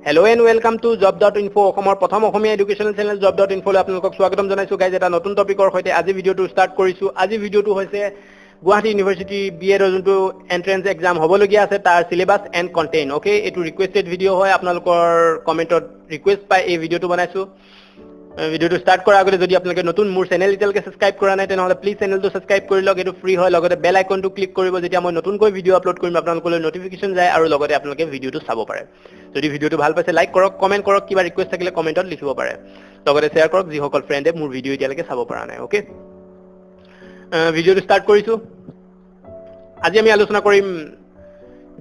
Hello and welcome to job.info অসমৰ প্ৰথম অসমীয়া এডুকেশ্যনাল channel job.info লৈ আপোনালোকক স্বাগতম জনাইছো গাইজ এটা নতুন টপিকৰ সৈতে আজি ভিডিওটো ষ্টাৰ্ট কৰিছো আজি ভিডিওটো হৈছে গুৱাহাটী ইউনিভাৰ্চিটি বিএৰ যোনটো এন্ট্ৰেন্স এক্সাম হ'বলগীয়া আছে তাৰ সিলেবাস এণ্ড কন্টেইন ওকে এটো ৰিকুৱেষ্টেড ভিডিও হয় আপোনালোকৰ কমেন্টত ৰিকুৱেষ্ট পাই এই ভিডিওটো বনাইছো ভিডিওটো ষ্টাৰ্ট কৰাৰ আগতে যদি আপোনালোকে নতুন মোৰ চেনেল ইতেলকে সাবস্ক্ৰাইব কৰা নাই তেনেহলে প্লিজ চেনেলটো সাবস্ক্ৰাইব কৰি লওক এটো ফ্ৰী হয় লগতে বেল আইকনটো ক্লিক কৰিব যেতিয়া মই নতুনকৈ ভিডিও আপলোড কৰিম আপোনালোকলৈ নটিফিকেশন যায় আৰু লগতে আপোনালোকে ভিডিওটো চাব পাৰে যদি ভিডিওটো ভাল পাইছে লাইক কৰক কমেন্ট কৰক কিবা ৰিকুৱেষ্ট থাকিলে কমেন্টত লিখিব পাৰে লগতে শেয়াৰ কৰক যি সকল ফ্ৰেণ্ডে মোৰ ভিডিও ইতিয়ালৈকে চাব পৰা নাই ওকে ভিডিওটো ষ্টাৰ্ট কৰিছো আজি আমি আলোচনা কৰিম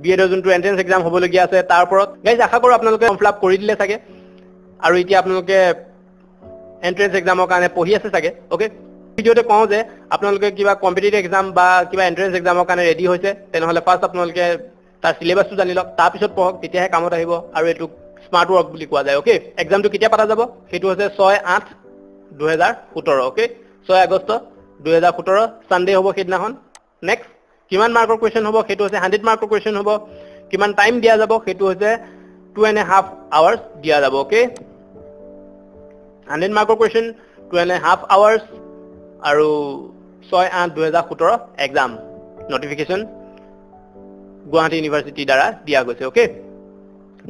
বিএৰ যোনটো এন্ট্ৰেন্স এক্সাম হ'বলগীয়া আছে তাৰ ওপৰত গাইজ আশা কৰো আপোনালোকে ফৰ্ম ফিলআপ কৰি দিলে চাগে আৰু এতিয়া আপোনালোকে এন্ট্ৰেন্স এক্সামৰ কাৰণে পঢ়ি আছে চাগে ওকে ভিডিওতে কওঁ যে আপোনালোকে কিবা কম্পিটিটিভ এক্সাম বা কিবা এন্ট্ৰেন্স এক্সামৰ কাৰণে ৰেডি হৈছে তেনেহলে ফাৰ্স্ট আপোনালোকে তাৰ সিলেবাসটো জানি লওক তাৰ পিছত পঢ়ক তেতিয়াহে কামত আহিব আৰু এটো স্মাৰ্ট ওয়াৰ্ক বুলি কোৱা যায় ওকে এক্সামটো কেতিয়া পাতা যাব হেতু হৈছে 6/8/2017 ওকে 6 আগষ্ট 2017 সানডে হ'ব হেদিনাখন নেক্সট কিমান মাৰ্কৰ কোৱেশ্চন হ'ব হেতু হৈছে 100 মাৰ্কৰ কোৱেশ্চন হ'ব কিমান টাইম দিয়া যাব হেতু হৈছে 2.5 আৱাৰ্স দিয়া যাব ওকে 100 মাৰ্কৰ কোৱেশ্চন 2.5 আৱাৰ্স আৰু 6/8/2017 এক্সাম নটিফিকেশন গুৱাহাটী ইউনিভাৰ্চিটি দ্বাৰা দিয়া গৈছে ওকে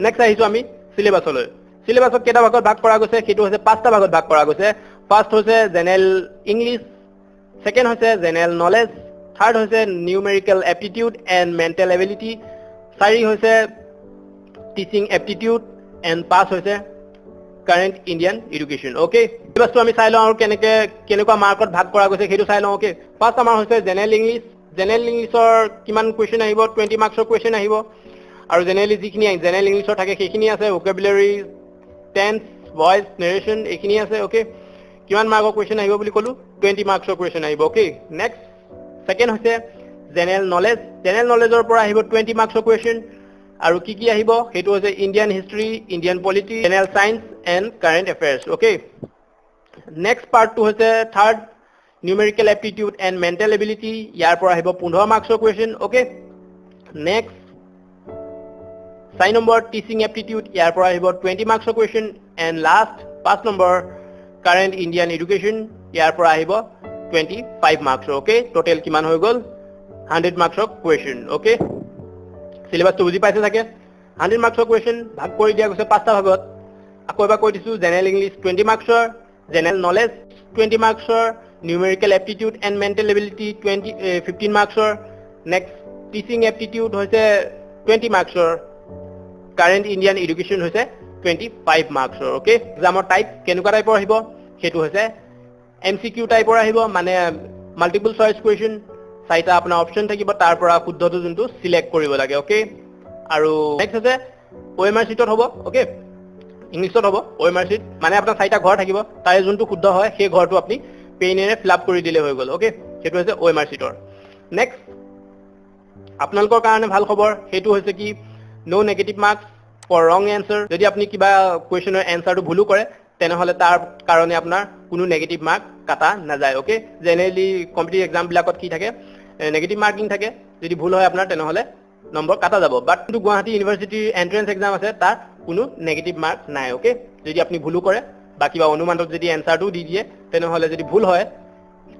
নেক্সট আহিছো আমি সিলেবাসলৈ সিলেবাসক কেটা ভাগত ভাগ কৰা গৈছে হেতু হৈছে পাঁচটা ভাগত ভাগ কৰা গৈছে ফাৰ্স্ট হৈছে জেনাৰেল ইংলিশ সেকেন্ড হৈছে জেনাৰেল নলেজ থাৰ্ড হৈছে numerical aptitude and mental ability চাৰি হৈছে টিচিং এপ্টিটিউড এণ্ড পাঁচ হৈছে কাৰেন্ট ইন্ডিয়ান এডুকেশন ওকে সিলেবাসটো আমি চাই লওঁ আৰু কেনেকুৱা মাৰ্কত ভাগ কৰা গৈছে হেতু চাই লওঁ ওকে ফাৰ্স্ট আমাৰ হৈছে জেনাৰেল ইংলিছৰ কিমান কোৱেশ্চন আহিব 20 মাৰ্কছৰ কোৱেশ্চন আহিব আৰু জেনাৰেলি যিখিনি জেনাৰেল ইংলিছৰ থাকে সেইখিনি আছে ভোকাবুলাৰি টেন্স ভয়েস নেৰেশন এইখিনি আছে ওকে কিমান মাৰ্কৰ কোৱেশ্চন আহিব বুলি কলো 20 মাৰ্কছৰ কোৱেশ্চন আহিব ওকে নেক্সট সেকেন্ড হৈছে জেনাৰেল নলেজৰ পৰা আহিব 20 মাৰ্কছৰ কোৱেশ্চন আৰু কি আহিব হেতু হৈছে Indian history Indian polity general science and current affairs okay next পাৰ্টটো হৈছে third numerical aptitude and mental ability ইয়াৰ পৰা আহিব 15 মাৰ্কছৰ question okay next 4 number teaching aptitude ইয়াৰ পৰা আহিব 20 মাৰ্কছৰ question and last 5 number current Indian education ইয়াৰ পৰা আহিব 25 মাৰ্কছৰ ওকে টোটাল কিমান হৈ গল 100 মাৰ্কছৰ কোৱেশ্চন ওকে সিলেবাসটো বুজি পাইছে থাকে 100 মাৰ্কছৰ কোৱেশ্চন ভাগ কৰি দিয়া গৈছে পাঁচটা ভাগত আকৌ এবাৰ কৈ দিছো জেনাৰেল ইংলিশ 20 মাৰ্কছৰ জেনাৰেল নলেজ 20 মাৰ্কছৰ numerical aptitude and mental ability 15 মাৰ্কছৰ নেক্সট টিচিং এপ্টিটিউড হৈছে 20 মাৰ্কছৰ কাৰেন্ট ইন্ডিয়ান এডুকেশন হৈছে 25 মাৰ্কছৰ ওকে এক্সামৰ টাইপ কেনেকুৱা টাইপৰ আহিব হেতু হৈছে এমসিকিউ টাইপৰ আহিব মানে মাল্টিপল চয়েস কোৱেশ্চন চাইটা আপোনাৰ অপচন থাকিব তাৰ পৰা শুদ্ধটো যোনটো সিলেক্ট কৰিব লাগে ওকে আৰু নেক্সট হৈছে ওএমআৰ শীটত হ'ব ওকে ইংলিছত হ'ব ওএমআৰ শীট মানে আপোনাৰ চাইটা ঘৰ থাকিব তাৰে যোনটো শুদ্ধ হয় সেই ঘৰটো আপুনি পেনেৰে ফিল আপ কৰি দিলে হৈ গল ওকে হেতু হৈছে ওএমআৰ শীটৰ নেক্সট আপোনালোকৰ কাৰণে ভাল খবৰ হেতু হৈছে কি নো নেগেটিভ মাৰ্কস ফৰ ৰং এনসাৰ যদি আপুনি কিবা কোৱেশ্চনৰ এনসাৰটো ভুল কৰে তেনেহলে তাৰ কাৰণে আপোনাৰ কোনো নেগেটিভ মাৰ্ক কাটা নাযায় ওকে জেনাৰেলি কম্পিটিটিভ এক্সাম বিলাকত কি থাকে নেগেটিভ মাৰ্কিং থাকে যদি ভুল হয় আপোনাৰ তেনেহলে নম্বৰ কাটা যাব বাট কিন্তু গুৱাহাটী ইউনিভাৰ্চিটিৰ এন্ট্ৰেন্স এক্সাম আছে তাৰ কোনো নেগেটিভ মাৰ্ক নাই ওকে যদি আপুনি ভুল কৰে বা কিবা অনুমানত যদি এনসাৰটো দি দিয়ে তেনেহলে যদি ভুল হয়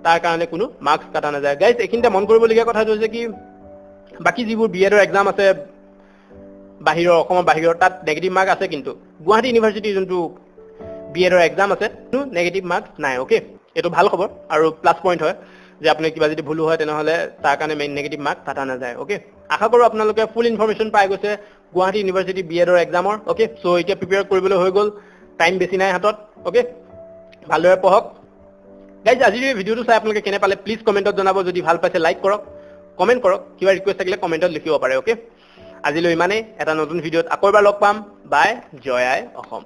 তাৰ কাৰণে কোনো মাৰ্কস কাটা নাযায় গাইজ এইখিনিতে মন কৰিবলগীয়া কথাটো হৈছে কি বাকি যিবোৰ বিএডৰ এক্সাম আছে বাহিৰৰ অসমৰ বাহিৰৰ তাত নেগেটিভ মাৰ্ক আছে কিন্তু গুৱাহাটী ইউনিভাৰ্চিটি যোনটো বিএডৰ এক্সাম আছে কোনো নেগেটিভ মাৰ্কস নাই ওকে এটো ভাল খবৰ আৰু প্লাস পইণ্ট হয় যে আপুনি কিবা যদি ভুল হয় তেনেহলে তাৰ কাৰণে মেইন নেগেটিভ মাৰ্ক কাটা নাযায় ওকে আশা কৰো আপোনালোকে ফুল ইনফৰমেশন পাই গৈছে গুৱাহাটী ইউনিভাৰ্চিটি বিএডৰ এক্সামৰ ওকে সো এতিয়া প্ৰিপেয়াৰ কৰিবলৈ হৈ গল টাইম বেছি নাই হাতত ওকে ভালদৰে পঢ়ক গাইজ আজিৰ ভিডিওটো চাই আপোনালোকে কেনে পালে প্লিজ কমেন্টত জনাব যদি ভাল পাইছে লাইক কৰক কমেন্ট কৰক কিবা ৰিকুৱেষ্ট থাকিলে কমেন্টত লিখিব পাৰে ওকে আজিলৈ ইমানেই এটা নতুন ভিডিওত আকৌ এবাৰ লগ পাম বাই জয় আই অসম